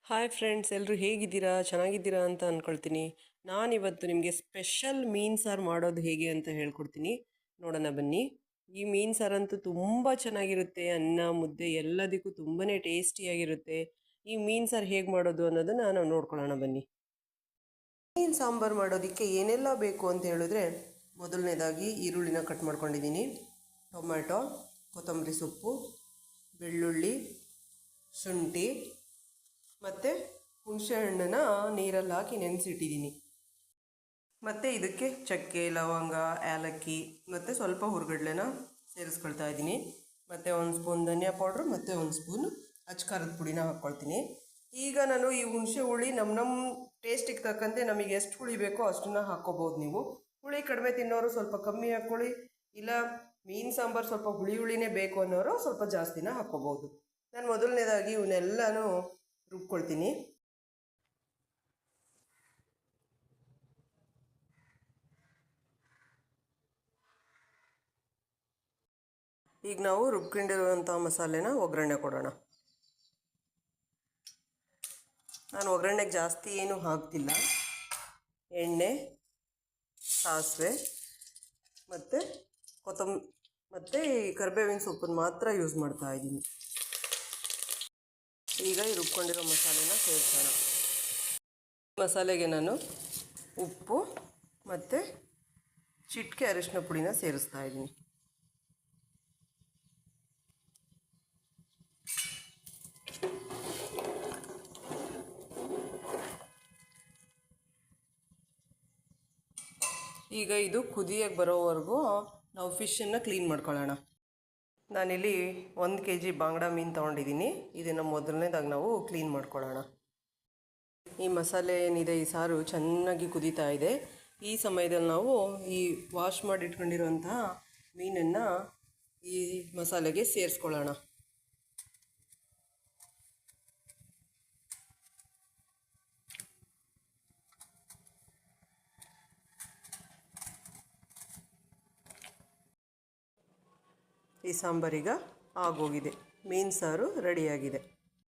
Hi friends, ಎಲ್ಲರೂ ಹೇಗಿದ್ದೀರಾ? ಚೆನ್ನಾಗಿದ್ದೀರಾ ಅಂತ ಅಂದ್ಕೊಳ್ತೀನಿ. ನಾನಿವತ್ತು ನಿಮಗೆ ಸ್ಪೆಷಲ್ ಮೀನು ಸಾರು ಮಾಡೋದು ಹೇಗೆ ಅಂತ ಹೇಳ್ಕೊಡ್ತೀನಿ. ನೋಡೋಣ ಬನ್ನಿ. ಈ ಮೀನು ಸಾರಂತೂ ತುಂಬ ಚೆನ್ನಾಗಿರುತ್ತೆ. ಅನ್ನ ಮುದ್ದೆ ಎಲ್ಲದಕ್ಕೂ ತುಂಬಾ ಟೇಸ್ಟಿಯಾಗಿರುತ್ತೆ. ಈ ಮೀನು ಸಾರು ಹೇಗೆ ಮಾಡೋದು ಅನ್ನೋದನ್ನು ನಾವು ನೋಡ್ಕೊಳ್ಳೋಣ ಬನ್ನಿ. ಮೀನು ಸಾಂಬಾರು ಮಾಡೋದಕ್ಕೆ ಏನೆಲ್ಲ ಬೇಕು ಅಂತ ಹೇಳಿದ್ರೆ, ಮೊದಲನೇದಾಗಿ ಈರುಳ್ಳಿನ ಕಟ್ ಮಾಡ್ಕೊಂಡಿದ್ದೀನಿ, ಟೊಮ್ಯಾಟೊ, ಕೊತ್ತಂಬರಿ ಸೊಪ್ಪು, ಬೆಳ್ಳುಳ್ಳಿ, ಶುಂಠಿ ಮತ್ತು ಹುಣಸೆಹಣ್ಣನ್ನು ನೀರಲ್ಲಿ ಹಾಕಿ ನೆನೆಸಿಟ್ಟಿದ್ದೀನಿ. ಮತ್ತು ಇದಕ್ಕೆ ಚಕ್ಕೆ, ಲವಂಗ, ಏಲಕ್ಕಿ ಮತ್ತು ಸ್ವಲ್ಪ ಹುರ್ಗಡ್ಲೆನ ಸೇರಿಸ್ಕೊಳ್ತಾ ಇದ್ದೀನಿ. ಮತ್ತು ಒಂದು ಸ್ಪೂನ್ ಧನಿಯಾ ಪೌಡ್ರು ಮತ್ತು ಒಂದು ಸ್ಪೂನು ಅಚ್ಕಾರದ ಪುಡಿನ ಹಾಕ್ಕೊಳ್ತೀನಿ. ಈಗ ನಾನು ಈ ಹುಣಸೆ ಹುಳಿ ನಮ್ಮ ಟೇಸ್ಟಿಗೆ ತಕ್ಕಂತೆ ನಮಗೆ ಎಷ್ಟು ಹುಳಿ ಬೇಕೋ ಅಷ್ಟನ್ನು ಹಾಕ್ಕೋಬೋದು. ನೀವು ಹುಳಿ ಕಡಿಮೆ ತಿನ್ನೋರು ಸ್ವಲ್ಪ ಕಮ್ಮಿ ಹಾಕ್ಕೊಳ್ಳಿ, ಇಲ್ಲ ಮೀನು ಸಾಂಬಾರು ಸ್ವಲ್ಪ ಹುಳಿನೇ ಬೇಕು ಅನ್ನೋರು ಸ್ವಲ್ಪ ಜಾಸ್ತಿನ ಹಾಕ್ಕೋಬೋದು. ನಾನು ಮೊದಲನೇದಾಗಿ ಇವನ್ನೆಲ್ಲನೂ ರುಬ್ಕೊಳ್ತೀನಿ. ಈಗ ನಾವು ರುಬ್ಕೊಂಡಿರುವಂಥ ಮಸಾಲೆನ ಒಗ್ಗರಣೆ ಕೊಡೋಣ. ನಾನು ಒಗ್ಗರಣೆಗೆ ಜಾಸ್ತಿ ಏನು ಹಾಕ್ತಿಲ್ಲ. ಎಣ್ಣೆ, ಸಾಸಿವೆ ಮತ್ತು ಮತ್ತು ಈ ಕರಿಬೇವಿನ ಸೊಪ್ಪನ್ನು ಮಾತ್ರ ಯೂಸ್ ಮಾಡ್ತಾ ಇದ್ದೀನಿ. ಈಗ ಈ ರುಬ್ಕೊಂಡಿರೋ ಮಸಾಲೆನ ಸೇರಿಸೋಣ. ಮಸಾಲೆಗೆ ನಾನು ಉಪ್ಪು ಮತ್ತು ಚಿಟಿಕೆ ಅರಿಶಿನ ಪುಡಿನ ಸೇರಿಸ್ತಾ ಇದ್ದೀನಿ. ಈಗ ಇದು ಕುದಿಯಕ್ಕೆ ಬರೋವರೆಗೂ ನಾವು ಫಿಶನ್ನು ಕ್ಲೀನ್ ಮಾಡ್ಕೊಳ್ಳೋಣ. ನಾನಿಲ್ಲಿ 1 kg ಬಾಂಗ್ಡಾ ಮೀನು ತೊಗೊಂಡಿದ್ದೀನಿ. ಇದನ್ನು ಮೊದಲನೇದಾಗಿ ನಾವು ಕ್ಲೀನ್ ಮಾಡ್ಕೊಳ್ಳೋಣ. ಈ ಮಸಾಲೆ ಏನಿದೆ, ಈ ಸಾರು ಚೆನ್ನಾಗಿ ಕುದೀತಾ ಇದೆ. ಈ ಸಮಯದಲ್ಲಿ ನಾವು ಈ ವಾಶ್ ಮಾಡಿ ಇಟ್ಕೊಂಡಿರುವಂತಹ ಮೀನನ್ನು ಈ ಮಸಾಲೆಗೆ ಸೇರಿಸ್ಕೊಳ್ಳೋಣ. ಈ ಸಾಂಬಾರೀಗ ಆಗೋಗಿದೆ. ಮೀನು ಸಾರು ರೆಡಿಯಾಗಿದೆ.